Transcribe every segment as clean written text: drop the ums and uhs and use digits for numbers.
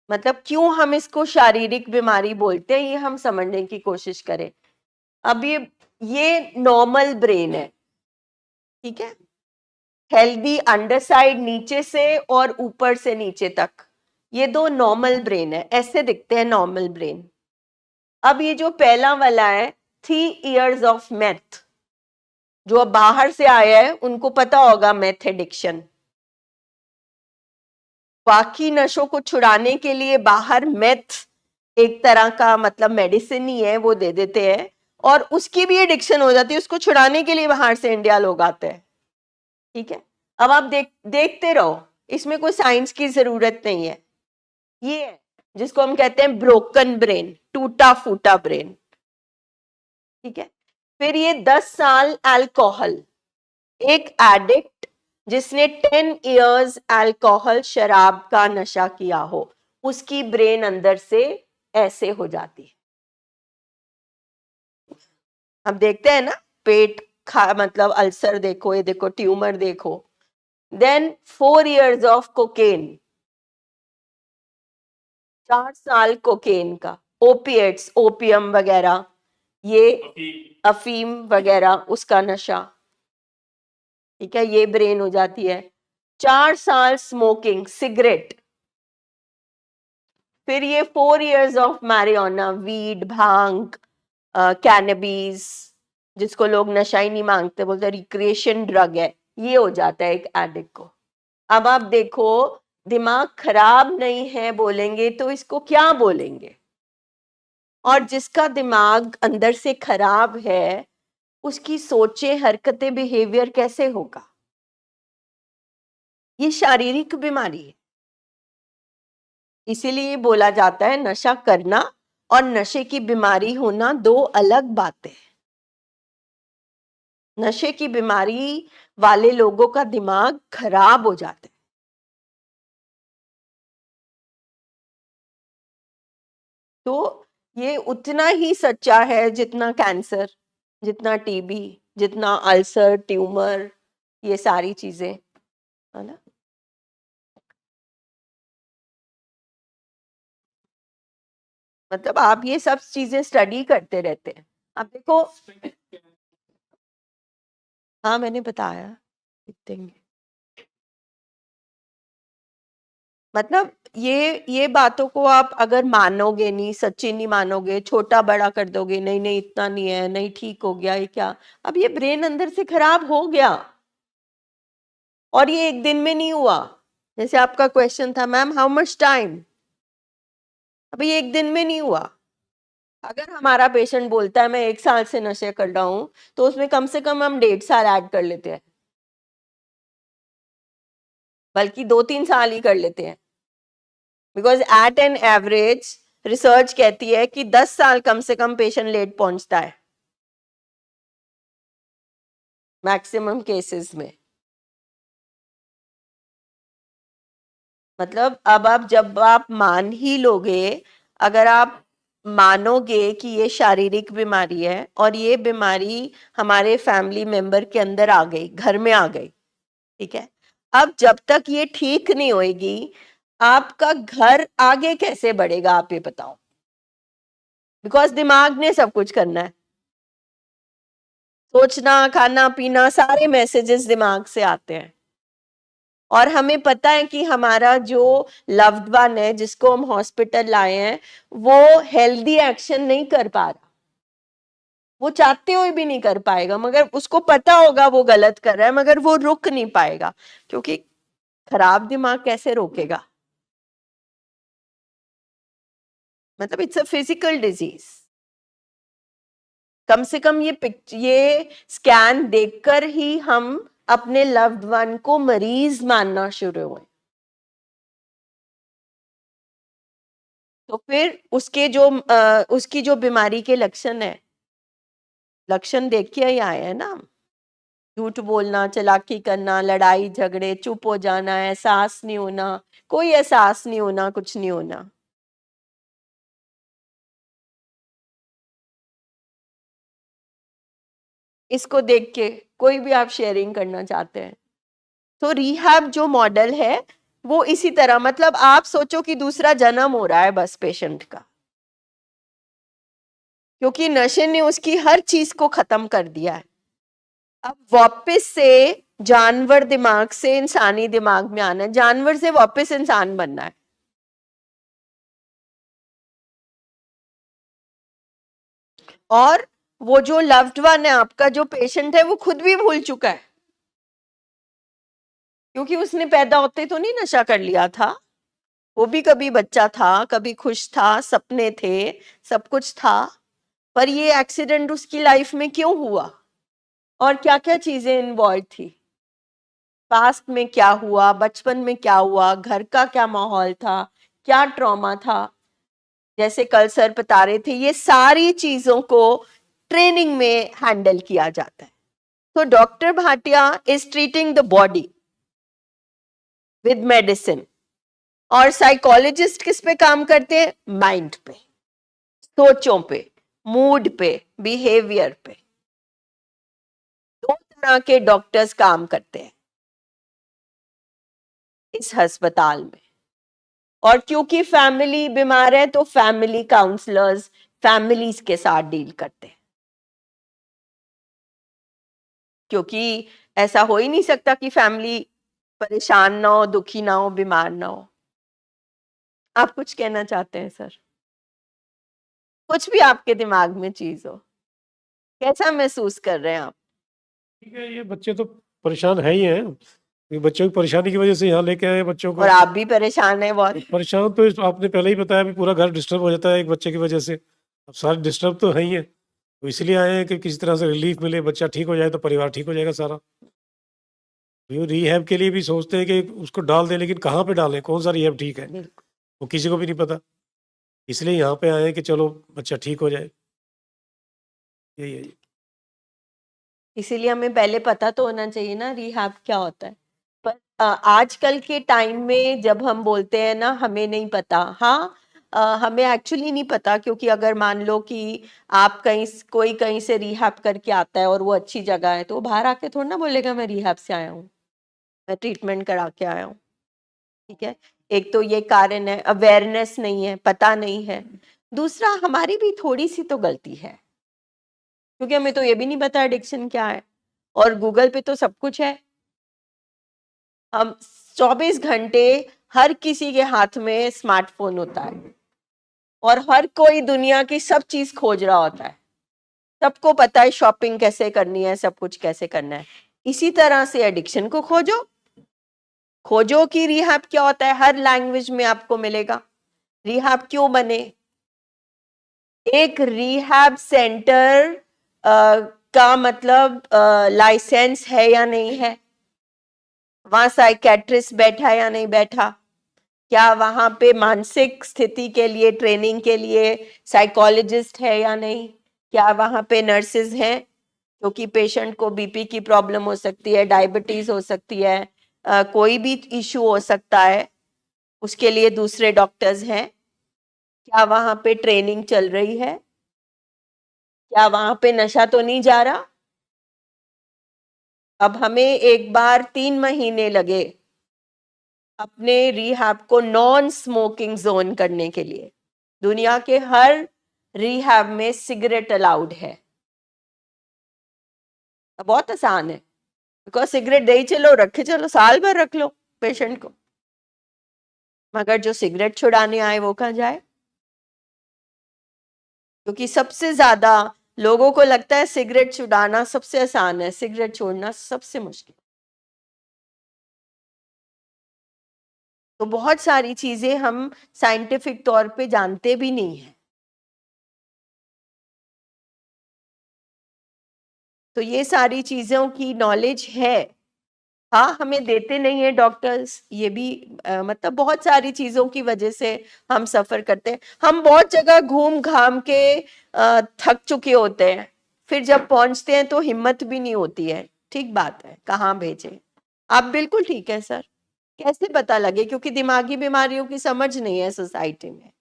मतलब क्यों हम इसको शारीरिक बीमारी बोलते हैं, ये हम समझने की कोशिश करें। अब ये नॉर्मल ब्रेन है, ठीक है, हेल्दी अंडरसाइड नीचे से और ऊपर से नीचे तक, ये दो नॉर्मल ब्रेन है, ऐसे दिखते हैं नॉर्मल ब्रेन। अब ये जो पहला वाला है 3 years ऑफ मैथ, जो अब बाहर से आया है उनको पता होगा मैथ एडिक्शन। बाकी नशों को छुड़ाने के लिए बाहर मैथ एक तरह का मतलब मेडिसिन ही है, वो दे देते हैं और उसकी भी एडिक्शन हो जाती है, उसको छुड़ाने के लिए बाहर से इंडिया लोग आते हैं, ठीक है। अब आप देखते रहो, इसमें कोई साइंस की जरूरत नहीं है। ये है जिसको हम कहते हैं ब्रोकन ब्रेन, टूटा फूटा ब्रेन, ठीक है। फिर ये 10 साल अल्कोहल, एक एडिक्ट जिसने 10 years अल्कोहल शराब का नशा किया हो, उसकी ब्रेन अंदर से ऐसे हो जाती है। हम देखते हैं ना पेट मतलब अल्सर देखो, ये देखो ट्यूमर देखो। देन 4 years ऑफ कोकेन, 4 साल कोकेन का, ओपिएट्स ओपियम वगैरह, ये अफीम वगैरह उसका नशा, ठीक है, ये ब्रेन हो जाती है। 4 साल स्मोकिंग सिगरेट, फिर ये 4 years of marijuana, weed, bhang, cannabis, जिसको लोग नशा ही नहीं मांगते, बोलते रिक्रिएशन ड्रग है, ये हो जाता है एक एडिक्ट को। अब आप देखो, दिमाग खराब नहीं है बोलेंगे तो इसको क्या बोलेंगे? और जिसका दिमाग अंदर से खराब है उसकी सोचे, हरकतें, बिहेवियर कैसे होगा? ये शारीरिक बीमारी है। इसीलिए बोला जाता है नशा करना और नशे की बीमारी होना दो अलग बातें हैं। नशे की बीमारी वाले लोगों का दिमाग खराब हो जाता है। तो ये उतना ही सच्चा है जितना कैंसर, जितना टीबी, जितना अल्सर, ट्यूमर, ये सारी चीजें, है ना। मतलब आप ये सब चीजें स्टडी करते रहते हैं। आप देखो, हाँ मैंने बताया, देखेंगे। मतलब ये बातों को आप अगर मानोगे नहीं, सच्ची नहीं मानोगे, छोटा बड़ा कर दोगे, नहीं नहीं इतना नहीं है, नहीं ठीक हो गया, ये क्या, अब ये ब्रेन अंदर से खराब हो गया और ये एक दिन में नहीं हुआ। जैसे आपका क्वेश्चन था मैम हाउ मच टाइम, अभी एक दिन में नहीं हुआ। अगर हमारा पेशेंट बोलता है मैं 1 साल से नशे कर रहा हूं, तो उसमें कम से कम हम 1.5 साल ऐड कर लेते हैं, बल्कि 2-3 साल ही कर लेते हैं। Because at an average research कहती है कि 10 साल कम से कम पेशेंट लेट पहुंचता है मैक्सिमम केसेस में। मतलब अब आप जब आप मान ही लोगे, अगर आप मानोगे कि ये शारीरिक बीमारी है और ये बीमारी हमारे फैमिली मेंबर के अंदर आ गई, घर में आ गई, ठीक है, अब जब तक ये ठीक नहीं होएगी आपका घर आगे कैसे बढ़ेगा आप ये बताओ। बिकॉज दिमाग ने सब कुछ करना है, सोचना, खाना पीना, सारे मैसेजेस दिमाग से आते हैं। और हमें पता है कि हमारा जो लव्ड वन है जिसको हम हॉस्पिटल लाए हैं वो हेल्दी एक्शन नहीं कर पा रहा, वो चाहते हुए भी नहीं कर पाएगा, मगर उसको पता होगा वो गलत कर रहा है मगर वो रुक नहीं पाएगा, क्योंकि खराब दिमाग कैसे रोकेगा। मतलब इट्स अ फिजिकल डिजीज। कम से कम ये स्कैन देखकर ही हम अपने लव्ड वन को मरीज मानना शुरू हुए। तो फिर उसकी जो बीमारी के लक्षण है, लक्षण देख के ही आए हैं ना। झूठ बोलना, चालाकी करना, लड़ाई झगड़े, चुप हो जाना, एहसास नहीं होना, कोई एहसास नहीं होना, कुछ नहीं होना। इसको देख के कोई भी आप शेयरिंग करना चाहते हैं तो रिहैब जो मॉडल है वो इसी तरह, मतलब आप सोचो कि दूसरा जन्म हो रहा है बस पेशेंट का, क्योंकि नशे ने उसकी हर चीज को खत्म कर दिया है। अब वापस से जानवर दिमाग से इंसानी दिमाग में आना है, जानवर से वापस इंसान बनना है। और वो जो लव्ड वन है आपका, जो पेशेंट है, वो खुद भी भूल चुका है, क्योंकि उसने पैदा होते तो नहीं नशा कर लिया था। वो भी कभी बच्चा था, कभी खुश था, सपने थे, सब कुछ था, पर ये एक्सीडेंट उसकी लाइफ में क्यों हुआ और क्या क्या चीजें इन्वॉल्व थी, पास्ट में क्या हुआ, बचपन में क्या हुआ, घर का क्या माहौल था, क्या ट्रॉमा था, जैसे कल सर बता रहे थे, ये सारी चीजों को ट्रेनिंग में हैंडल किया जाता है। तो doctor Bhatia is treating the body with medicine, और साइकोलॉजिस्ट किस पे काम करते हैं? माइंड पे, सोचों पे, मूड पे, बिहेवियर पे। दो तरह के डॉक्टर्स काम करते हैं इस अस्पताल में। और क्योंकि फैमिली बीमार है तो फैमिली काउंसलर्स फैमिलीज के साथ डील करते हैं, क्योंकि ऐसा हो ही नहीं सकता कि फैमिली परेशान ना हो, दुखी ना हो, बीमार ना हो। आप कुछ कहना चाहते हैं सर? कुछ भी आपके दिमाग में चीज हो, कैसा महसूस कर रहे हैं आप? ठीक है, ये बच्चे तो परेशान है ही हैं, ये बच्चों की परेशानी की वजह से यहाँ लेके आए बच्चों को। और आप भी परेशान हैं बहुत। परेशान तो आपने पहले ही बताया, भी पूरा घर डिस्टर्ब हो जाता है एक बच्चे की वजह से। अब सारे डिस्टर्ब तो है ही है, तो इसलिए आए हैं कि किसी तरह से रिलीफ मिले, बच्चा ठीक हो जाए तो परिवार ठीक हो जाएगा सारा। ये रिहैब के लिए भी सोचते हैं कि उसको डाल दें, लेकिन कहाँ पे डालें, कौन सा रिहैब ठीक है, वो किसी को भी नहीं पता। इसलिए यहाँ पे आए हैं कि चलो बच्चा ठीक हो जाए, यही है। इसीलिए हमें पहले पता तो होना चाहिए ना रिहैब क्या होता है। पर आजकल के टाइम में जब हम बोलते हैं ना हमें नहीं पता, हाँ, हमें एक्चुअली नहीं पता, क्योंकि अगर मान लो कि आप कोई कहीं से रिहैब करके आता है और वो अच्छी जगह है, तो वो बाहर आके थोड़ा ना बोलेगा मैं रिहैब से आया हूँ, मैं ट्रीटमेंट करा के आया हूँ। ठीक है, एक तो ये कारण है, अवेयरनेस नहीं है, पता नहीं है। दूसरा, हमारी भी थोड़ी सी तो गलती है, क्योंकि हमें तो ये भी नहीं पता एडिक्शन क्या है, और गूगल पे तो सब कुछ है। हम 24 घंटे हर किसी के हाथ में स्मार्टफोन होता है, और हर कोई दुनिया की सब चीज खोज रहा होता है। सबको पता है शॉपिंग कैसे करनी है, सब कुछ कैसे करना है। इसी तरह से एडिक्शन को खोजो, खोजो कि रिहैब क्या होता है, हर लैंग्वेज में आपको मिलेगा। रिहैब क्यों बने, एक रिहैब सेंटर का मतलब लाइसेंस है या नहीं है, वहां साइकेट्रिस्ट बैठा या नहीं बैठा, क्या वहां पे मानसिक स्थिति के लिए ट्रेनिंग के लिए साइकोलॉजिस्ट है या नहीं, क्या वहां पे नर्सेज हैं, क्योंकि पेशेंट को बीपी की प्रॉब्लम हो सकती है, डायबिटीज हो सकती है, कोई भी इशू हो सकता है, उसके लिए दूसरे डॉक्टर्स हैं। क्या वहां पे ट्रेनिंग चल रही है, क्या वहां पे नशा तो नहीं जा रहा? अब हमें एक बार 3 महीने लगे अपने रिहैब को नॉन स्मोकिंग जोन करने के लिए। दुनिया के हर रिहैब में सिगरेट अलाउड है, बहुत आसान है, बिकॉज सिगरेट दे ही चलो, रखे चलो, साल भर रख लो पेशेंट को। मगर जो सिगरेट छुड़ाने आए वो कहाँ जाए? क्योंकि सबसे ज्यादा लोगों को लगता है सिगरेट छुड़ाना सबसे आसान है, सिगरेट छोड़ना सबसे मुश्किल। तो बहुत सारी चीजें हम साइंटिफिक तौर पे जानते भी नहीं है। तो ये सारी चीजों की नॉलेज है, हाँ, हमें देते नहीं है डॉक्टर्स, ये भी मतलब बहुत सारी चीजों की वजह से हम सफर करते हैं। हम बहुत जगह घूम घाम के थक चुके होते हैं, फिर जब पहुंचते हैं तो हिम्मत भी नहीं होती है। ठीक बात है, कहाँ भेजे? आप बिल्कुल ठीक है सर। कैसे पता लगे, क्योंकि दिमागी बीमारियों की समझ नहीं है सोसाइटी में।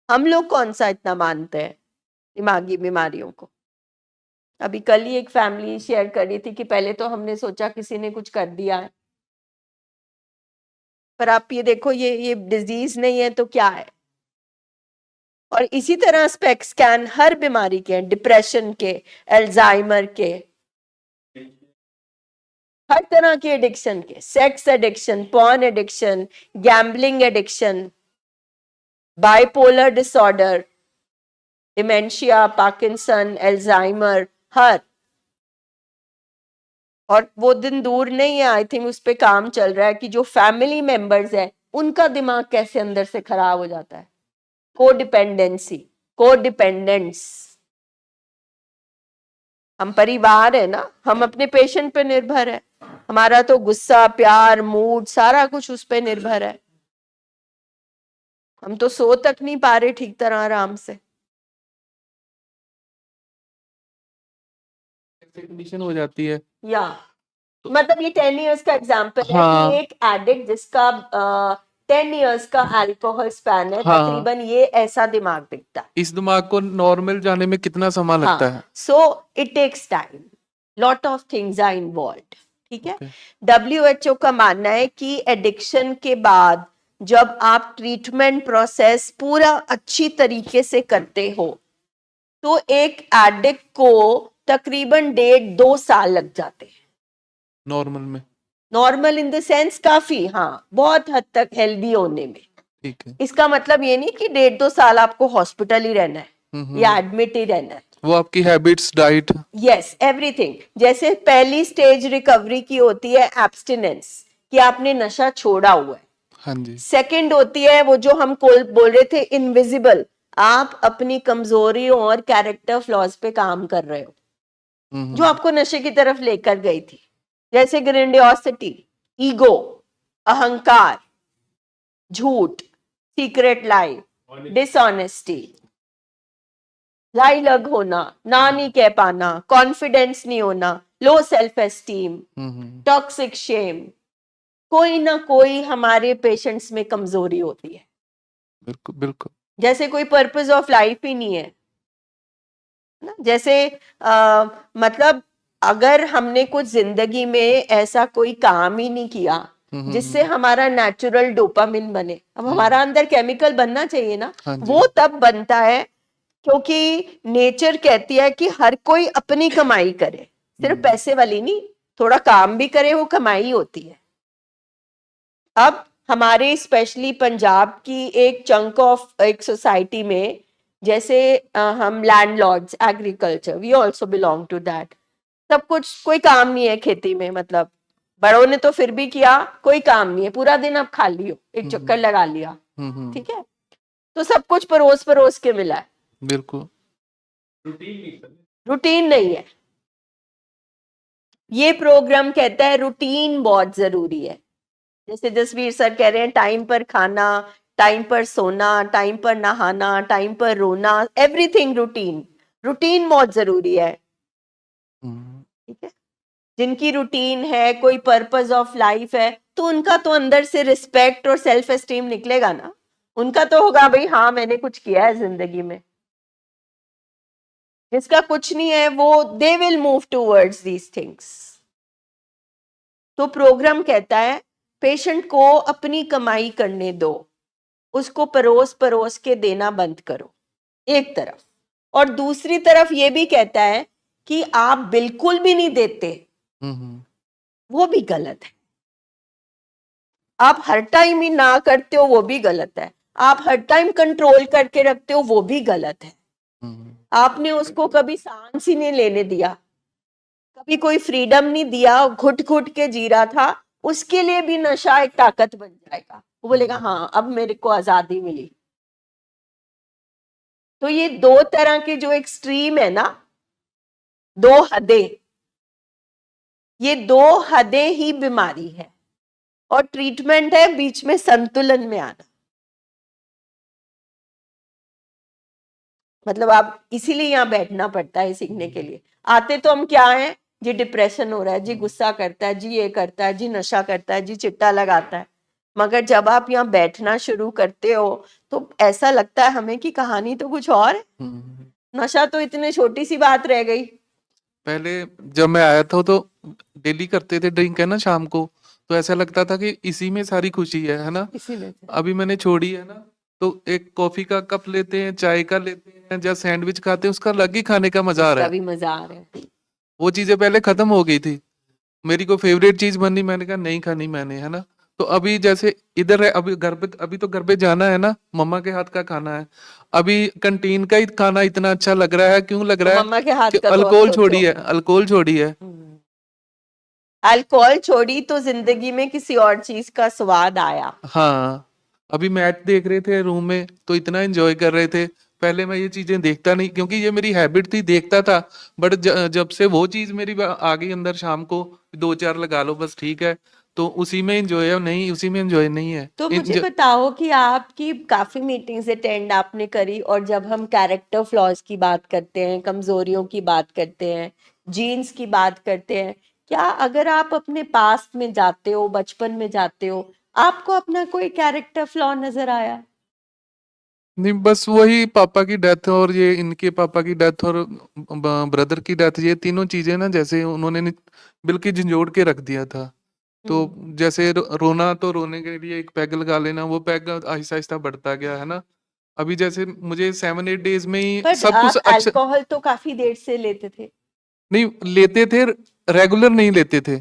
हम लोग कौन सा इतना मानते हैं दिमागी बीमारियों को। अभी कल ही एक फैमिली शेयर कर रही थी कि पहले तो हमने सोचा किसी ने कुछ कर दिया है, पर आप ये देखो ये डिजीज नहीं है तो क्या है। और इसी तरह स्पेक स्कैन हर बीमारी के हैं, डिप्रेशन के, अल्जाइमर के, हर तरह के एडिक्शन के, sex addiction, porn addiction, gambling addiction, bipolar disorder, dementia, Parkinson, Alzheimer, हर। और वो दिन दूर नहीं है, आई थिंक उस पे काम चल रहा है कि जो फैमिली मेंबर्स है उनका दिमाग कैसे अंदर से खराब हो जाता है। कोडिपेंडेंसी, कोडिपेंडेंस। हम परिवार है ना, हम अपने पेशेंट पे निर्भर है, हमारा तो गुस्सा, प्यार, मूड सारा कुछ उस पे निर्भर है। हम तो सो तक नहीं पा रहे ठीक तरह आराम से। कंडीशन हो जाती है। या मतलब ये 10 इयर्स का एग्जांपल है हाँ। कि एक एडिक्ट जिसका 10 इयर्स का अल्कोहल स्पैन है, हाँ। तकरीबन ये ऐसा दिमाग दिखता है। इस दिमाग को नॉर्मल जाने में कितना समय लगता है? So it takes time, lot of things are involved. ठीक है। Okay. WHO का मानना है कि एडिक्शन के बाद जब आप ट्रीटमेंट प्रोसेस पूरा अच्छी तरीके से करते हो तो एक एडिक्ट को तकरीबन 1.5-2 साल लग जाते हैं नॉर्मल में? नॉर्मल इन द सेंस काफी, हाँ, बहुत हद तक हेल्दी होने में। ठीक है। इसका मतलब ये नहीं कि 1.5-2 साल आपको हॉस्पिटल ही रहना है या एडमिट ही रहना है। वो आपकी हैबिट्स, डाइट, यस, एवरीथिंग। जैसे पहली स्टेज रिकवरी की होती है एब्स्टिनेंस, कि आपने नशा छोड़ा हुआ है। हाँ जी। सेकंड होती है वो जो हम बोल रहे थे इनविजिबल, आप अपनी कमजोरियों और कैरेक्टर फ्लॉज पे काम कर रहे हो जो आपको नशे की तरफ लेकर गई थी, जैसे ग्रेंडियोसिटी, ईगो, अहंकार, झूठ, सीक्रेट लाइफ, डिसऑनेस्टी, लाई लग होना, ना नहीं कह पाना, कॉन्फिडेंस नहीं होना, low self esteem, toxic shame. कोई ना कोई हमारे पेशेंट्स में कमजोरी होती है। बिल्कुल बिल्कुल। जैसे कोई पर्पस ऑफ लाइफ ही नहीं है ना। जैसे मतलब अगर हमने कुछ जिंदगी में ऐसा कोई काम ही नहीं किया जिससे हमारा नेचुरल डोपामिन बने, अब हमारा अंदर केमिकल बनना चाहिए ना। हाँ जी। वो तब बनता है क्योंकि नेचर कहती है कि हर कोई अपनी कमाई करे, सिर्फ पैसे वाली नहीं, थोड़ा काम भी करे, वो कमाई होती है। अब हमारे स्पेशली पंजाब की एक चंक ऑफ एक सोसाइटी में, जैसे हम landlords, agriculture, we also belong to that. सब कुछ, कोई काम नहीं है खेती में, मतलब बड़ों ने तो फिर भी किया, कोई काम नहीं है, पूरा दिन आप खाली हो, एक चक्कर लगा लिया, ठीक है, तो सब कुछ परोस परोस के मिला है। बिल्कुल। रूटीन नहीं है। ये प्रोग्राम कहता है रूटीन बहुत जरूरी है। जैसे जसवीर सर कह रहे हैं, टाइम पर खाना, टाइम पर सोना, टाइम पर नहाना, टाइम पर रोना, एवरीथिंग रूटीन। रूटीन बहुत जरूरी है। ठीक है। जिनकी रूटीन है, कोई पर्पस ऑफ लाइफ है, तो उनका तो अंदर से रिस्पेक्ट और सेल्फ एस्टीम निकलेगा ना। उनका तो होगा भाई हाँ मैंने कुछ किया है जिंदगी में। जिसका कुछ नहीं है वो they will move towards these things. तो प्रोग्राम कहता है पेशेंट को अपनी कमाई करने दो, उसको परोस परोस के देना बंद करो एक तरफ, और दूसरी तरफ ये भी कहता है कि आप बिल्कुल भी नहीं देते, वो भी गलत है। आप हर टाइम ही ना करते हो, वो भी गलत है। आप हर टाइम कंट्रोल करके रखते हो, वो भी गलत है। आपने उसको कभी सांस ही नहीं लेने दिया, कभी कोई फ्रीडम नहीं दिया, घुट घुट के जी रहा था, उसके लिए भी नशा एक ताकत बन जाएगा। वो बोलेगा हाँ अब मेरे को आजादी मिली। तो ये दो तरह के जो एक्सट्रीम है ना, दो हदें, ये दो हदें ही बीमारी है, और ट्रीटमेंट है बीच में संतुलन में आना। मतलब आप इसीलिए यहाँ बैठना पड़ता है सीखने के लिए। आते तो हम क्या है, जी डिप्रेशन हो रहा है, जी गुस्सा करता है, जी ये करता है, जी नशा करता है, जी चिट्टा लगाता है। मगर जब आप यहाँ बैठना शुरू करते हो तो ऐसा लगता है हमें कि कहानी तो कुछ और है। नशा तो इतनी छोटी सी बात रह गई। पहले जब मैं आया था तो डेली करते थे ड्रिंक, है ना, शाम को, तो ऐसा लगता था कि इसी में सारी खुशी है ना। इसीलिए अभी मैंने छोड़ी है ना, तो एक कॉफी का कप लेते हैं, चाय का लेते हैं, या सैंडविच खाते हैं, उसका अलग ही खाने का मजा आ रहा उसका है। भी मजा आ रहा है। वो चीजें पहले खत्म हो गई थी। मेरी को फेवरेट चीज बननी, मैंने कहा नहीं खानी मैंने, है ना। तो अभी जैसे इधर है, अभी घर पे, अभी तो घर पे जाना है ना, मम्मा के हाथ का खाना है। अभी कंटीन का ही खाना इतना अच्छा लग रहा है, क्यों लग तो रहा है मम्मा के हाथ कि का तो अब अल्कोहल सोचो। छोड़ी है, अल्कोहल छोड़ी है। अल्कोहल छोड़ी तो जिंदगी में किसी और चीज का स्वाद आया। हाँ, अभी मैच देख रहे थे रूम में, तो इतना एंजॉय कर रहे थे। पहले मैं ये चीजें देखता नहीं, क्योंकि ये मेरी हैबिट थी, देखता था। बट जब से वो चीज मेरी आ गई अंदर, शाम को 2-4 लगा लो बस, ठीक है, तो उसी में एंजॉय है, नहीं उसी में एंजॉय नहीं है। तो मुझे बताओ कि आपकी काफी मीटिंग्स अटेंड आपने करी, और जब हम कैरेक्टर फ्लॉज की बात करते हैं, कमजोरियों की बात करते हैं, जीन्स की बात करते हैं, क्या अगर आप अपने पास्ट में जाते हो, बचपन में जाते हो, आपको अपना कोई कैरेक्टर फ्लॉ नजर आया? नहीं, बस वही पापा की डेथ और ये इनके पापा की डेथ और ब्रदर की डेथ, ये तीनों चीजें ना, जैसे उन्होंने बिल्कुल झंझोड़ के रख दिया था। तो जैसे रोना, तो रोने के लिए एक पैग लगा लेना, वो पैग आहिस्ता आहिस्ता बढ़ता गया, है ना। अभी जैसे मुझे 7-8 डेज में ही बट सब कुछ आप अच्छा। अल्कोहल तो काफी देर से लेते थे। नहीं लेते थे, रेगुलर नहीं लेते थे,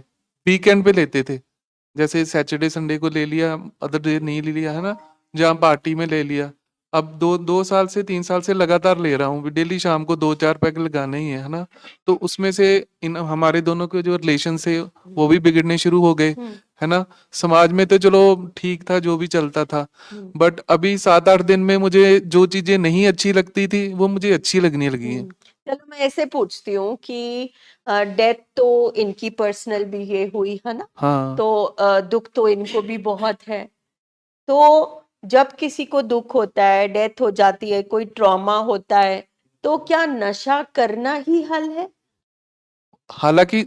वीकेंड पे लेते थे। जैसे सैटरडे संडे को ले लिया, अदर डे नहीं ले लिया, है ना, जहाँ पार्टी में ले लिया। अब 2 साल से 3 साल से लगातार ले रहा हूँ, डेली शाम को 2-4 पैक लगाने ही है ना। तो उसमें से इन हमारे दोनों के जो रिलेशन से वो भी बिगड़ने शुरू हो गए, है ना। समाज में तो चलो ठीक था, जो भी चलता था, बट अभी 7-8 दिन में मुझे जो चीजें नहीं अच्छी लगती थी, वो मुझे अच्छी लगने लगी हैं। चलो मैं ऐसे पूछती हूँ कि डेथ तो इनकी पर्सनल भी ये हुई है ना, हाँ, तो दुख तो इनको भी बहुत है। तो जब किसी को दुख होता है, डेथ हो जाती है, कोई ट्रॉमा होता है, तो क्या नशा करना ही हल है? हालांकि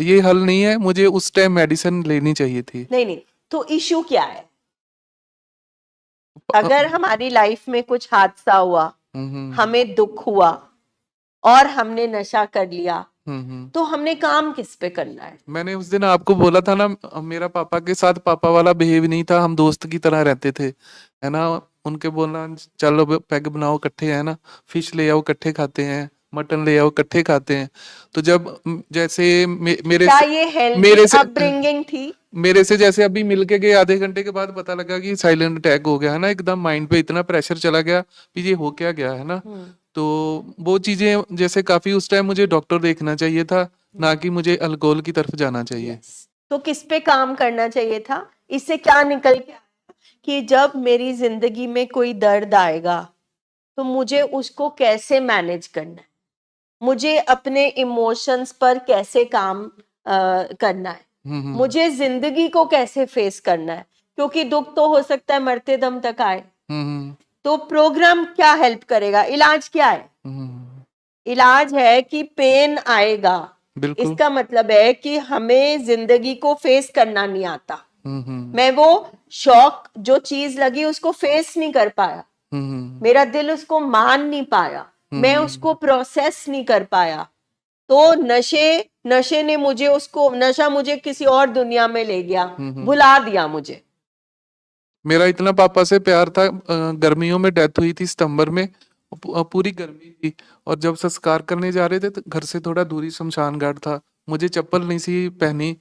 ये हल नहीं है, मुझे उस टाइम मेडिसिन लेनी चाहिए थी। नहीं नहीं, तो इशू क्या है? अगर हमारी लाइफ में कुछ हादसा हुआ, हमें दुख हुआ और हमने नशा कर लिया, तो हमने काम किस पे करना है? मैंने उस दिन आपको बोला था ना, मेरा पापा के साथ पापा वाला बिहेव नहीं था, हम दोस्त की तरह रहते थे, है ना। उनके बोलना, चलो पैग बनाओ इकट्ठे, है ना, फिश ले आओ इकट्ठे खाते हैं, मटन ले आओ इकट्ठे खाते हैं। तो जब जैसे क्या ये हेल्दी मेरे से अपब्रिंगिंग थी? मेरे से जैसे अभी मिलके गए, आधे घंटे के बाद पता लगा कि साइलेंट अटैक हो गया, है ना, एकदम माइंड पे इतना प्रेशर चला गया कि ये हो क्या गया, है ना। तो वो चीजें जैसे काफी, उस टाइम मुझे डॉक्टर देखना चाहिए था, ना कि मुझे अल्कोहल की तरफ जाना चाहिए। तो किस पे काम करना चाहिए था? इससे क्या निकल के आया कि जब मेरी जिंदगी में कोई दर्द आएगा, तो मुझे उसको कैसे मैनेज करना है, मुझे अपने इमोशंस पर कैसे काम करना है, मुझे जिंदगी को कैसे फेस करना है, क्योंकि दुख तो हो सकता है मरते दम तक आए। तो प्रोग्राम क्या हेल्प करेगा? इलाज क्या है? इलाज है कि पेन आएगा, बिल्कुल। इसका मतलब है कि हमें जिंदगी को फेस करना नहीं आता। मैं वो शॉक जो चीज लगी उसको फेस नहीं कर पाया, मेरा दिल उसको मान नहीं पाया, मैं उसको प्रोसेस नहीं कर पाया, तो नशे ने मुझे उसको, नशा मुझे किसी और दुनिया में ले गया, भुला दिया मुझे। मेरा इतना पापा से प्यार था, गर्मियों में डेथ हुई थी सितंबर में, पूरी गर्मी थी, और जब संस्कार करने जा रहे थे तो घर से थोड़ा दूरी शमशान घाट था, मुझे चप्पल नहीं सी पहनी,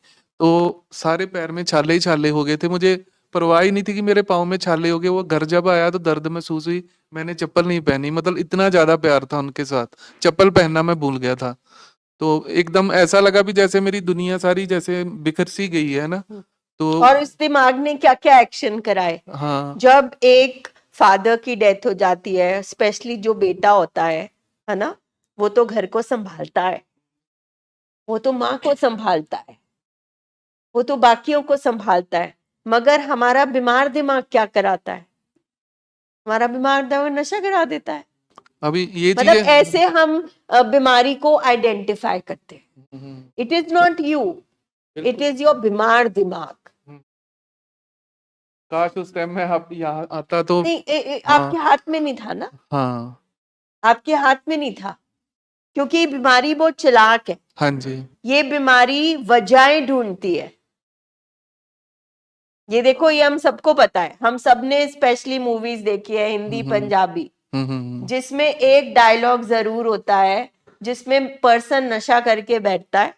तो सारे पैर में छाले ही छाले हो गए थे। मुझे परवाह ही नहीं थी कि मेरे पाँव में छाले हो गए। वो घर जब आया तो दर्द महसूस हुई, मैंने चप्पल नहीं पहनी, मतलब इतना ज्यादा प्यार था उनके साथ, चप्पल पहनना मैं भूल गया था। तो एकदम ऐसा लगा भी जैसे मेरी दुनिया सारी जैसे बिखर सी गई है ना। तो और उस दिमाग ने क्या क्या एक्शन कराए? हाँ, जब एक फादर की डेथ हो जाती है, स्पेशली जो बेटा होता है ना, वो तो घर को संभालता है, वो तो माँ को संभालता है, वो तो बाकियों को संभालता है, मगर हमारा बीमार दिमाग क्या कराता है? हमारा बीमार दिमाग नशा करा देता है। अभी ये मतलब चीजें ऐसे हम बीमारी को आइडेंटिफाई करते हैं। It is not you, it is your बीमार दिमाग। काश उस टाइम में आप यहाँ आता तो। नहीं, हाँ, आपके हाथ में नहीं था ना, हाँ, आपके हाथ में नहीं था, क्योंकि ये बीमारी बहुत चालाक है। हाँ जी, ये बीमारी वजहें ढूंढती है, ये देखो, ये हम सबको पता है, हम सबने स्पेशली मूवीज देखी है हिंदी पंजाबी, जिसमें एक डायलॉग जरूर होता है जिसमें पर्सन नशा करके बैठता है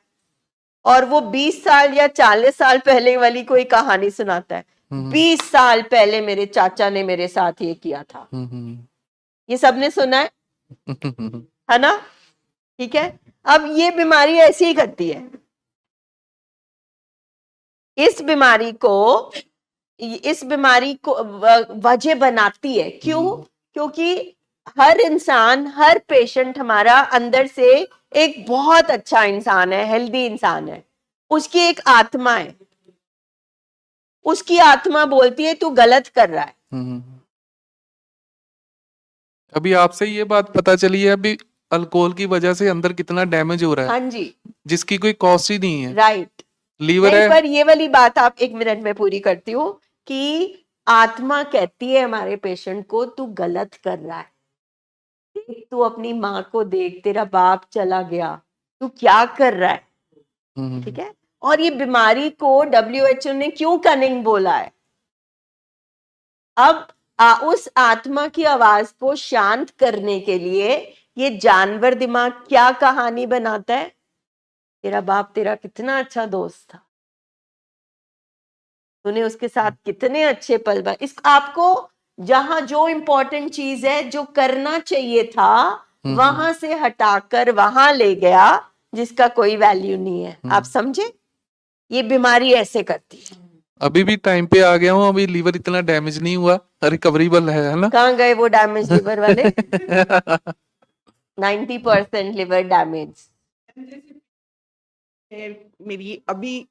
और वो 20 साल या 40 साल पहले वाली कोई कहानी सुनाता है, 20 साल पहले मेरे चाचा ने मेरे साथ ये किया था। ये सबने सुना है ना? ठीक है। अब ये बीमारी ऐसी ही करती है। इस बीमारी को वजह बनाती है। क्यों? क्योंकि हर इंसान, हर पेशेंट हमारा अंदर से एक बहुत अच्छा इंसान है, हेल्दी इंसान है, उसकी एक आत्मा है, उसकी आत्मा बोलती है तू गलत कर रहा है। अभी आपसे ये बात पता चली है अभी अल्कोहल की वजह से अंदर कितना डैमेज हो रहा है। हाँ जी, जिसकी कोई कॉस्ट ही नहीं है। राइट। लीवर है। पर ये वाली बात आप 1 मिनट में पूरी करती हूँ कि आत्मा कहती है हमारे पेशेंट को तू गलत कर रहा है, देख तू अपनी माँ को देख, तेरा बाप चला गया, तू क्या कर रहा है। ठीक है। और ये बीमारी को WHO ने क्यों कनिंग बोला है? अब उस आत्मा की आवाज को शांत करने के लिए ये जानवर दिमाग क्या कहानी बनाता है? तेरा बाप तेरा कितना अच्छा दोस्त था, तूने उसके साथ कितने अच्छे पल इस आपको जहां जो इंपॉर्टेंट चीज है, जो करना चाहिए था, वहां से हटाकर वहां ले गया जिसका कोई वैल्यू नहीं है। आप समझे? ये बीमारी ऐसे करती है। अभी भी टाइम पे आ गया हूँ, अभी लीवर इतना डैमेज नहीं हुआ, रिकवरेबल है ना? कहाँ गए वो डैमेज लिवर वाले? 90% लिवर डैमेज।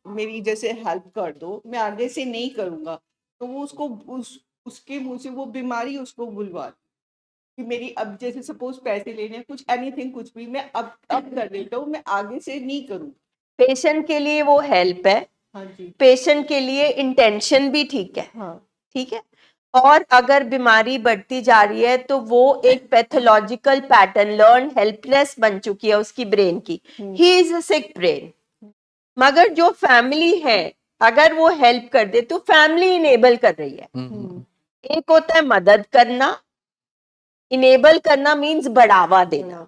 मेरी जैसे हेल्प कर दो, मैं आगे से नहीं करूंगा, तो वो उसके मुंह से वो बीमारी उसको बुलवा कि मेरी अब जैसे सपोज पैसे लेने हैं, कुछ एनीथिंग, कुछ भी मैं अब कर देता हूँ, मैं आगे से नहीं करूँ। पेशेंट के लिए वो हेल्प है। हाँ जी। पेशेंट के लिए इंटेंशन भी ठीक है। हाँ। ठीक है। और अगर बीमारी बढ़ती जा रही है तो वो एक पैथोलॉजिकल पैटर्न, लर्न हेल्पलेस बन चुकी है उसकी ब्रेन की। He is a sick brain. मगर जो फैमिली है, अगर वो हेल्प कर दे तो फैमिली इनेबल कर रही है। एक होता है मदद करना, इनेबल करना मीन्स बढ़ावा देना,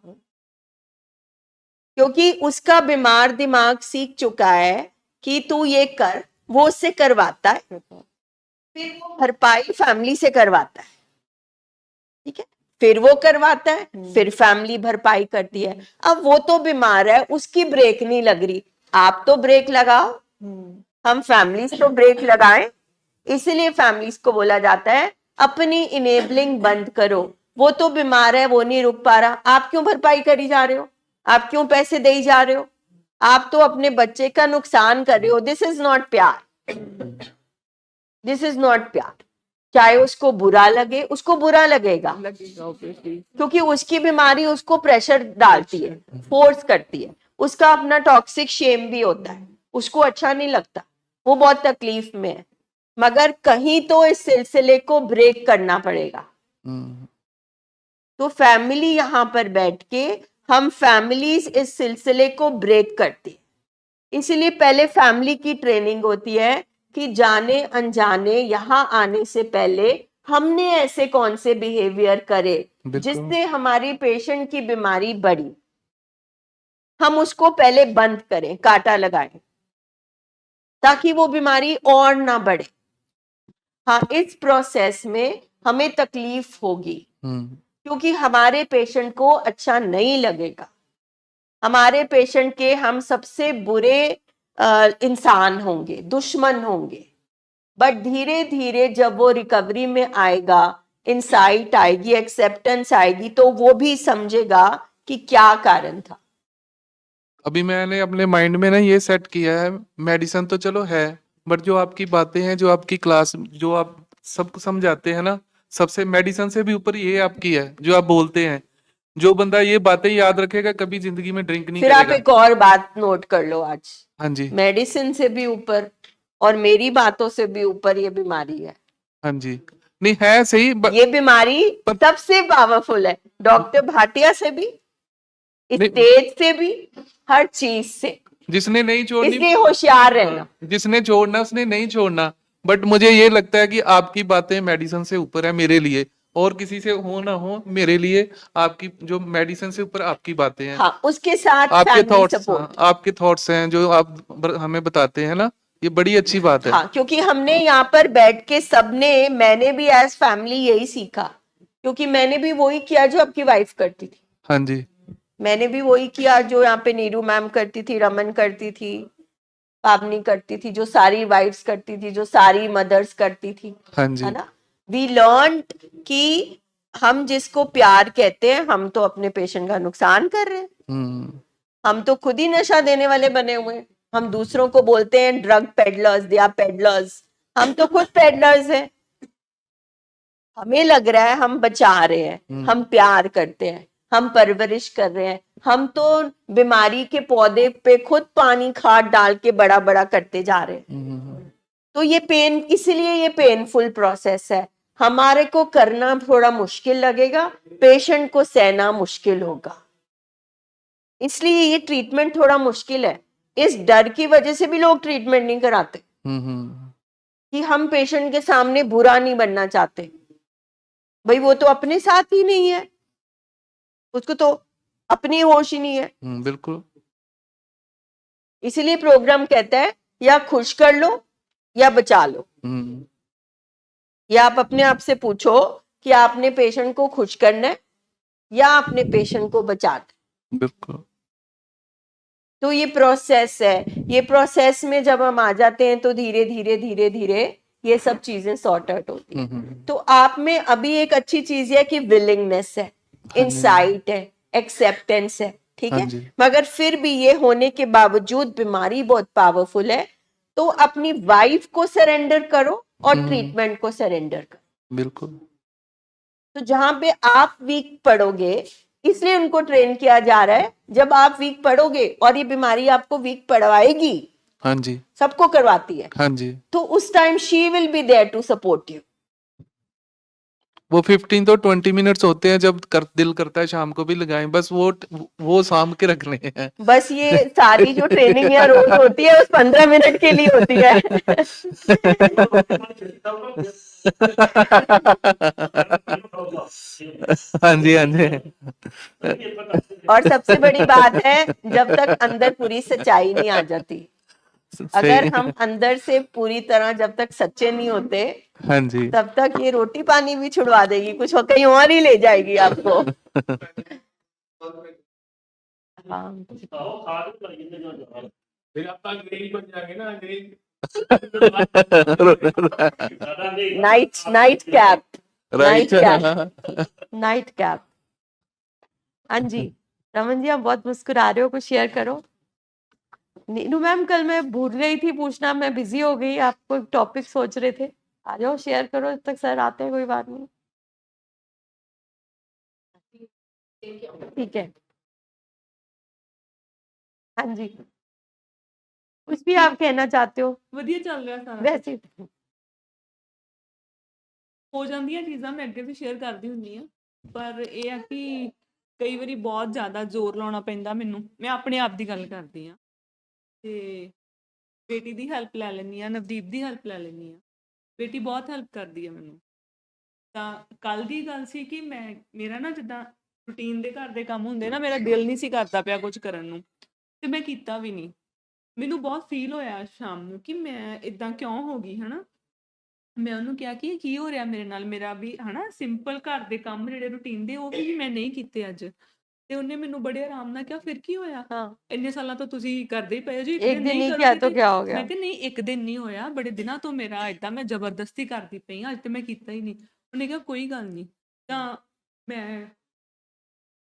क्योंकि उसका बीमार दिमाग सीख चुका है कि तू ये कर, वो उससे करवाता है, फिर वो भरपाई फैमिली से करवाता है। ठीक है। फिर वो करवाता है, फिर फैमिली भरपाई करती है। अब वो तो बीमार है, उसकी ब्रेक नहीं लग रही, आप तो ब्रेक लगाओ। हम फैमिलीज तो ब्रेक लगाएं। इसीलिए फैमिलीज को बोला जाता है अपनी इनेबलिंग बंद करो। वो तो बीमार है, वो नहीं रुक पा रहा, आप क्यों भरपाई करी जा रहे हो? आप क्यों पैसे दे जा रहे हो? आप तो अपने बच्चे का नुकसान कर रहे हो। दिस इज नॉट प्यार, दिस इज नॉट प्यार। चाहे उसको बुरा लगे, उसको बुरा लगेगा क्योंकि उसकी बीमारी उसको प्रेशर डालती है, फोर्स करती है। उसका अपना टॉक्सिक शेम भी होता है, उसको अच्छा नहीं लगता, वो बहुत तकलीफ में है। मगर कहीं तो इस सिलसिले को ब्रेक करना पड़ेगा। तो फैमिली यहां पर बैठ के हम फैमिलीज इस सिलसिले को ब्रेक करती है। इसीलिए पहले फैमिली की ट्रेनिंग होती है कि जाने अनजाने यहाँ आने से पहले हमने ऐसे कौन से बिहेवियर करे जिससे हमारी पेशेंट की बीमारी बढ़ी, हम उसको पहले बंद करें, काटा लगाएं, ताकि वो बीमारी और ना बढ़े। हाँ, इस प्रोसेस में हमें तकलीफ होगी क्योंकि हमारे पेशेंट को अच्छा नहीं लगेगा। हमारे पेशेंट के हम सबसे बुरे इंसान होंगे, दुश्मन होंगे। बट धीरे धीरे जब वो रिकवरी में आएगा, इंसाइट आएगी, एक्सेप्टेंस आएगी, तो वो भी समझेगा कि क्या कारण था। अभी मैंने अपने माइंड में ना ये सेट किया है, मेडिसिन तो चलो है, बट जो आपकी बातें हैं, जो आपकी क्लास, जो आप सबको समझाते हैं ना, सबसे मेडिसिन से भी ऊपर ये आपकी है जो आप बोलते हैं। जो बंदा ये बातें याद रखेगा कभी जिंदगी में ड्रिंक नहीं फिर करेगा। आप एक और बात नोट कर लो आज, हाँ जी, मेडिसिन से भी ऊपर और मेरी बातों से भी ऊपर ये बीमारी है। हाँ जी, नहीं है सही ये बीमारी सबसे पावरफुल है, डॉक्टर भाटिया से भी, स्टेज से भी, हर चीज से। जिसने नहीं छोड़नी, इसलिए होशियार रहना। जिसने छोड़ना उसने नहीं छोड़ना, बट मुझे ये लगता है कि आपकी बातें मेडिसिन से ऊपर है मेरे लिए, और किसी से हो ना हो मेरे लिए आपकी जो मेडिसिन से ऊपर आपकी बातें हैं, हाँ, उसके साथ आपके फैमिली थॉट्स, सपोर्ट। आपके थॉट्स हैं जो आप हमें बताते हैं ना, ये बड़ी अच्छी बात है। हाँ, क्योंकि हमने यहाँ पर बैठ के सबने, मैंने भी एज फैमिली यही सीखा, क्योंकि मैंने भी वही किया जो आपकी वाइफ करती थी, हाँ जी, मैंने भी वही किया जो यहाँ पे नीरू मैम करती थी, रमन करती थी, पावनी करती थी, जो सारी वाइफ्स करती थी, जो सारी मदर्स करती थी, हाँ है जी, ना। वी लर्न कि हम जिसको प्यार कहते हैं, हम तो अपने पेशेंट का नुकसान कर रहे हैं, हम तो खुद ही नशा देने वाले बने हुए हैं। हम दूसरों को बोलते हैं drug peddlers, they are peddlers, हम तो खुद पेडलर्स हैं। हमें लग रहा है हम बचा रहे हैं, हम प्यार करते हैं, हम परवरिश कर रहे हैं, हम तो बीमारी के पौधे पे खुद पानी खाद डाल के बड़ा बड़ा करते जा रहे हैं। तो ये पेन, इसलिए ये पेनफुल प्रोसेस है, हमारे को करना थोड़ा मुश्किल लगेगा, पेशेंट को सहना मुश्किल होगा, इसलिए ये ट्रीटमेंट थोड़ा मुश्किल है। इस डर की वजह से भी लोग ट्रीटमेंट नहीं कराते कि हम पेशेंट के सामने बुरा नहीं बनना चाहते। भाई वो तो अपने साथ ही नहीं है, उसको तो अपनी होश ही नहीं है। बिल्कुल। इसीलिए प्रोग्राम कहता है या खुश कर लो या बचा लो, या आप अपने आप से पूछो कि आपने पेशेंट को खुश करना है या आपने पेशेंट को बचाना। बिल्कुल। तो ये प्रोसेस है, ये प्रोसेस में जब हम आ जाते हैं तो धीरे धीरे धीरे धीरे ये सब चीजें सॉर्ट आउट होती है। तो आप में अभी एक अच्छी चीज है कि विलिंगनेस है, इंसाइट है, एक्सेप्टेंस है, ठीक है। मगर फिर भी ये होने के बावजूद बीमारी बहुत पावरफुल है, तो अपनी वाइफ को सरेंडर करो और ट्रीटमेंट को सरेंडर करो। बिल्कुल। तो जहां पे आप वीक पड़ोगे, इसलिए उनको ट्रेन किया जा रहा है, जब आप वीक पड़ोगे और ये बीमारी आपको वीक पड़वाएगी, हाँ जी, सबको करवाती है, हाँ जी, तो उस time she will be there to support you. वो 15 तो 20 मिनट्स होते हैं जब दिल करता है शाम को भी लगाएं, बस वो साम के रखने हैं। बस ये सारी जो ट्रेनिंग या रोज होती है उस 15 मिनट के लिए होती है। हाँ जी, हाँ जी। और सबसे बड़ी बात है, जब तक अंदर पूरी सच्चाई नहीं आ जाती, अगर हम अंदर से पूरी तरह जब तक सच्चे नहीं होते, हाँ जी, तब तक ये रोटी पानी भी छुड़वा देगी, कुछ कहीं और ही ले जाएगी आपको। Night cap, night cap. हाँ जी, रमन जी आप बहुत मुस्कुरा रहे हो, कुछ शेयर करो। नीनू मैम, कल मैं भूल गई थी पूछना, मैं बिजी हो गई, आप कोई टॉपिक सोच रहे थे, आ जाओ शेयर करो जब तक सर आते हैं, कोई बात नहीं। ठीक है, हाँ जी, कुछ भी आप कहना चाहते हो? ਵਧੀਆ ਚੱਲ ਰਿਹਾ ਸਾਰਾ वैसे ਹੋ ਜਾਂਦੀਆਂ ਚੀਜ਼ਾਂ ਮੈਂ ਅੱਗੇ ਵੀ ਸ਼ੇਅਰ ਕਰਦੀ ਹੁੰਦੀ ਆ, ਪਰ ਇਹ ਆ ਕਿ ਕਈ ਵਾਰੀ ਬਹੁਤ ਜ਼ਿਆਦਾ ਜ਼ੋਰ ਲਾਉਣਾ ਪੈਂਦਾ ਮੈਨੂੰ। ਮੈਂ ਆਪਣੇ ਆਪ ਦੀ ਗੱਲ ਕਰਦੀ ਆ, ਤੇ ਬੇਟੀ ਦੀ ਹੈਲਪ ਲੈ ਲੈਂਦੀ ਆ, ਨਵਦੀਪ ਦੀ ਹੈਲਪ ਲੈ ਲੈਂਦੀ ਆ। ਬੇਟੀ ਬਹੁਤ ਹੈਲਪ ਕਰਦੀ ਆ ਮੈਨੂੰ। ਤਾਂ ਕੱਲ ਦੀ ਗੱਲ ਸੀ ਕਿ ਮੇਰਾ ਨਾ ਜਿੱਦਾਂ ਰੂਟੀਨ ਦੇ ਘਰ ਦੇ ਕੰਮ ਹੁੰਦੇ ਨਾ, ਮੇਰਾ ਦਿਲ ਨਹੀਂ ਸੀ ਕਰਦਾ ਪਿਆ ਕੁਝ ਕਰਨ ਨੂੰ, ਤੇ ਮੈਂ ਕੀਤਾ ਵੀ ਨਹੀਂ। ਮੈਨੂੰ ਬਹੁਤ ਫੀਲ ਹੋਇਆ ਸ਼ਾਮ ਨੂੰ ਕਿ ਮੈਂ ਇਦਾਂ ਕਿਉਂ ਹੋ ਗਈ, ਹਨਾ। ਮੈਂ ਉਹਨੂੰ ਕਿਹਾ ਕਿ ਇਹ ਕੀ ਹੋ ਰਿਹਾ ਮੇਰੇ ਨਾਲ, ਮੇਰਾ ਵੀ ਹਨਾ ਸਿੰਪਲ ਘਰ ਦੇ ਕੰਮ ਜਿਹੜੇ ਰੂਟੀਨ ਦੇ ਉਹ ਵੀ ਮੈਂ ਨਹੀਂ ਕੀਤੇ ਅੱਜ। ਤੇ ਉਹਨੇ ਮੈਨੂੰ ਬੜੇ ਆਰਾਮ ਨਾਲ ਕਿਹਾ ਫਿਰ ਕੀ ਹੋਇਆ, हाँ, ਇੰਨੇ ਸਾਲਾਂ ਤੋਂ ਤੁਸੀਂ ਕਰਦੇ ਹੀ ਪਏ ਹੋ ਜੀ, एक दिन नहीं किया तो क्या हो ਮੈਂ गया? ਕਿਹਾ ਨਹੀਂ ਇੱਕ ਦਿਨ ਨਹੀਂ ਹੋਇਆ, ਬੜੇ ਦਿਨਾਂ ਤੋਂ ਮੇਰਾ ਏਦਾਂ ਮੈਂ ਜ਼ਬਰਦਸਤੀ ਕਰਦੀ ਪਈ ਹਾਂ, ਅੱਜ ਤੇ ਮੈਂ ਕੀਤਾ ਹੀ ਨਹੀਂ। ਉਹਨੇ ਕਿਹਾ ਕੋਈ ਗੱਲ ਨਹੀਂ। ਤਾਂ ਮੈਂ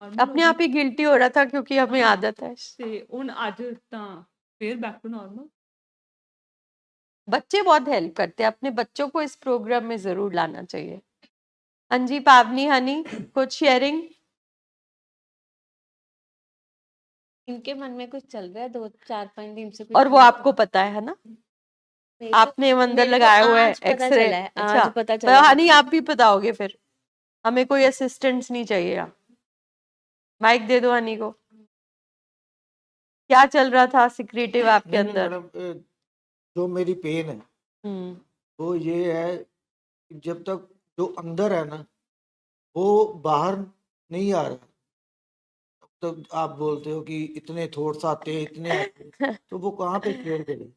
normal ਹੋ अपने ਗਈ आप ही गिल्टी हो रहा था क्योंकि हमें आदत है। ਤੇ ਹੁਣ ਅੱਜ ਤਾਂ ਫਿਰ ਬੈਕ ਟੂ ਨਾਰਮਲ। बच्चे बहुत हेल्प करते हैं, अपने बच्चों को इस प्रोग्राम में जरूर लाना चाहिए। हाँ जी, पावनी हनी, कुछ शेयरिंग? इनके मन में कुछ चल रहा है 2-4-5 दिन से, और वो आपको पता है ना, आपने अंदर लगाए हुए एक्सरे। अच्छा, आज पता तो चला। हनी आप भी बताओगे फिर, हमें कोई असिस्टेंस नहीं चाहिए। माइक दे दो हनी को। क्या चल रहा था सिक्रेटिव आपके नहीं, अंदर? मैडम, जो मेरी पेन है हम्म, वो ये है कि जब तक जो अंदर है ना वो बाहर नहीं आ रहा, तब तक आप बोलते हो कि इतने थॉट्स आते हैं, इतने आते हैं, तो वो कहाँ पे शेयर करें?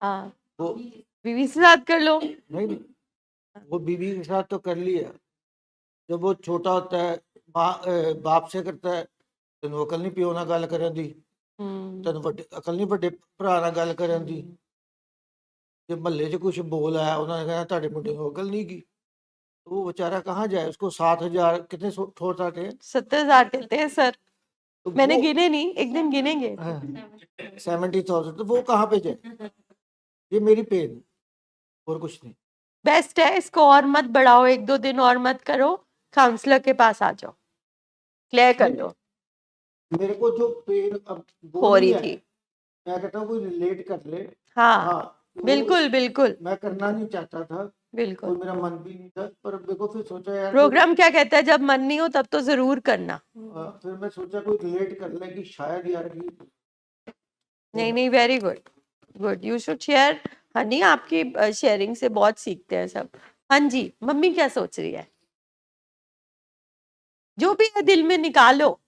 हाँ, वो बीवी से बात कर लो। नहीं, वो बीवी के साथ तो कर लिया। जब वो छोटा होता है बाप से करता है, तेन अकल नहीं प्यो नाल गल करन दी, तेन अकल नहीं बड़े भरा नाल गल करन दी। जे महल्ले च कुछ बोल आया, उन्होंने कहना तुहाडे मुंडे नूं अकल नहीं की। तो वो बेचारा कहाँ जाए? उसको 7,000 कितने थॉट्स आते हैं? 70,000 कहते हैं सर, तो मैंने वो गिने नहीं, एक दिन गिनेंगे। 70,000, तो वो कहाँ पे जाए? ये मेरी पेन, और कुछ नहीं। बेस्ट है, इसको और मत बढ़ाओ, 1-2 दिन और मत करो, काउंसलर के पास आ जाओ, क्लियर कर लो। मेरे को जो पेन अब वो हो नहीं रही है, थी। मैं कहता हूँ कोई रिलेट कर ले। हाँ, हाँ, तो बिल्कुल बिल्कुल मैं करना नहीं चाहता था, बिल्कुल। और मेरा मन भी नहीं था, पर मेरे को फिर सोचा यार प्रोग्राम क्या कहता है, जब मन नहीं हो तब तो जरूर करना। फिर मैं सोचा कोई रिलेट कर ले कि शायद यार कि नहीं नहीं, very good, good, you should share. Honey, आपकी शेयरिंग से बहुत सीखते हैं सब। हाँ जी, मम्मी क्या सोच रही है? जो भी है दिल में निकालो।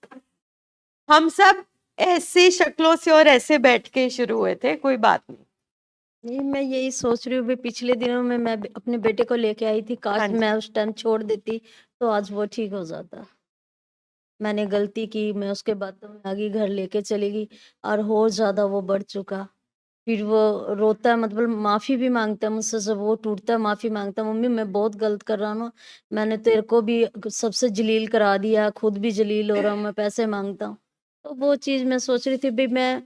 हम सब ऐसे शक्लों से और ऐसे बैठ के शुरू हुए थे, कोई बात नहीं। नहीं, मैं यही सोच रही हूँ भी पिछले दिनों में मैं अपने बेटे को लेके आई थी, हाँ काश जी। मैं उस टाइम छोड़ देती तो आज वो ठीक हो जाता। मैंने गलती की, मैं उसके बातों में आगे घर लेके चली गई और और ज्यादा वो बढ़ चुका। फिर वो रोता है, मतलब माफी भी मांगता है मुझसे, जब वो टूटता है माफी मांगता है, मम्मी मैं बहुत गलत कर रहा हूँ, मैंने तेरे को भी सबसे जलील करा दिया, खुद भी जलील हो रहा हूँ, मैं पैसे मांगता हूँ। तो वो चीज मैं सोच रही थी भाई मैं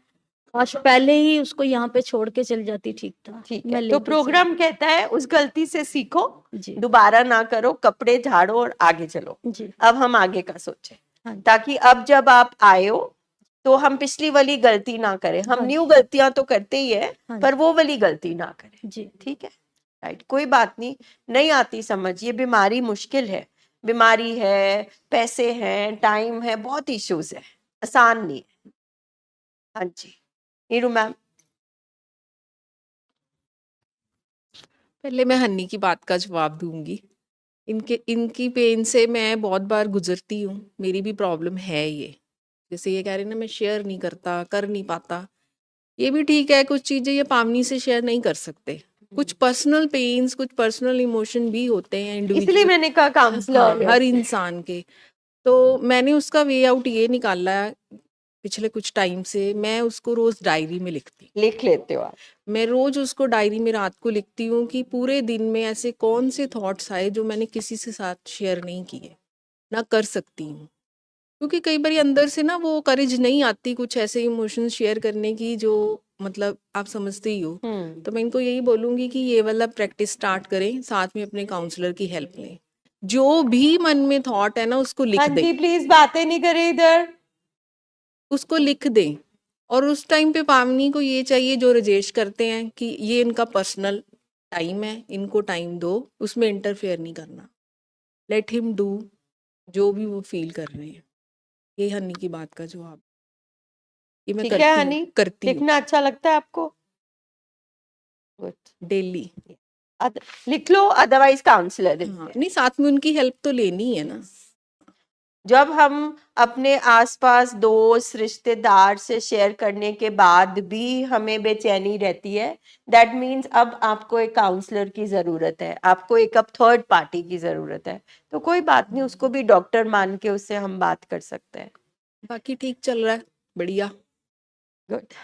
काश पहले ही उसको यहाँ पे छोड़ के चल जाती, ठीक था। ठीक मैं है, तो लेके प्रोग्राम कहता है उस गलती से सीखो, जी दोबारा ना करो, कपड़े झाड़ो और आगे चलो। जी अब हम आगे का सोचें, हाँ जी, ताकि अब जब आप आए हो तो हम पिछली वाली गलती ना करें। हम हाँ न्यू गलतियां तो करते ही है, हाँ पर वो वाली गलती ना करें। जी ठीक है, राइट, कोई बात नहीं। नहीं आती समझ, ये बीमारी मुश्किल है, बीमारी है, पैसे हैं, टाइम है, बहुत इश्यूज है, आसान नहीं है। हाँ जी, नीरू मैम। पहले मैं हन्नी की बात का जवाब दूंगी। इनकी पेन से मैं बहुत बार गुजरती हूँ, मेरी भी प्रॉब्लम है ये। जैसे ये कह रहे हैं ना, मैं शेयर नहीं करता, कर नहीं पाता, ये भी ठीक है। कुछ चीज़ें ये पावनी से शेयर नहीं कर सकते, कुछ पर्सनल पेन्स, कुछ पर्सनल इमोशन भी होते हैं इसलिए इंडिविजुअल, मैंने कहा हाँ, काउंसलर। हर इंसान के। तो मैंने उसका वे आउट ये निकाला है, पिछले कुछ टाइम से मैं उसको रोज डायरी में लिखती हूँ। लिख लेते हो आप? मैं रोज उसको डायरी में रात को लिखती हूँ कि पूरे दिन में ऐसे कौन से थॉट्स आए जो मैंने किसी से साथ शेयर नहीं किए, ना कर सकती हूँ। क्योंकि कई बार अंदर से ना वो करेज नहीं आती कुछ ऐसे इमोशंस शेयर करने की, जो मतलब आप समझते ही हो। तो मैं इनको यही बोलूँगी कि ये वाला प्रैक्टिस स्टार्ट करें, साथ में अपने काउंसलर की हेल्प लें। जो भी मन में थॉट है ना उसको लिख हाँ दें, जी, प्लीज बातें नहीं करें इधर। उसको लिख दें। और उस टाइम पे पावनी को ये चाहिए जो राजेश करते हैं कि ये इनका पर्सनल टाइम है, इनको टाइम दो, उसमें इंटरफेयर नहीं करना, लेट हिम डू जो भी वो फील कर रहे हैं। ये हनी की बात का जवाब। ये मैं ठीक है करती हनी, हूँ, करती हूँ लिखना अच्छा लगता है आपको? Good, daily. लिख लो, अदरवाइज काउंसलर। हाँ, नहीं साथ में उनकी हेल्प तो लेनी है ना। जब हम अपने आसपास दोस्त रिश्तेदार से शेयर करने के बाद भी हमें बेचैनी रहती है, दैट मीन्स अब आपको एक काउंसलर की जरूरत है, आपको एक अब थर्ड पार्टी की जरूरत है। तो कोई बात नहीं, उसको भी डॉक्टर मान के उससे हम बात कर सकते हैं। बाकी ठीक चल रहा है, बढ़िया। गुड।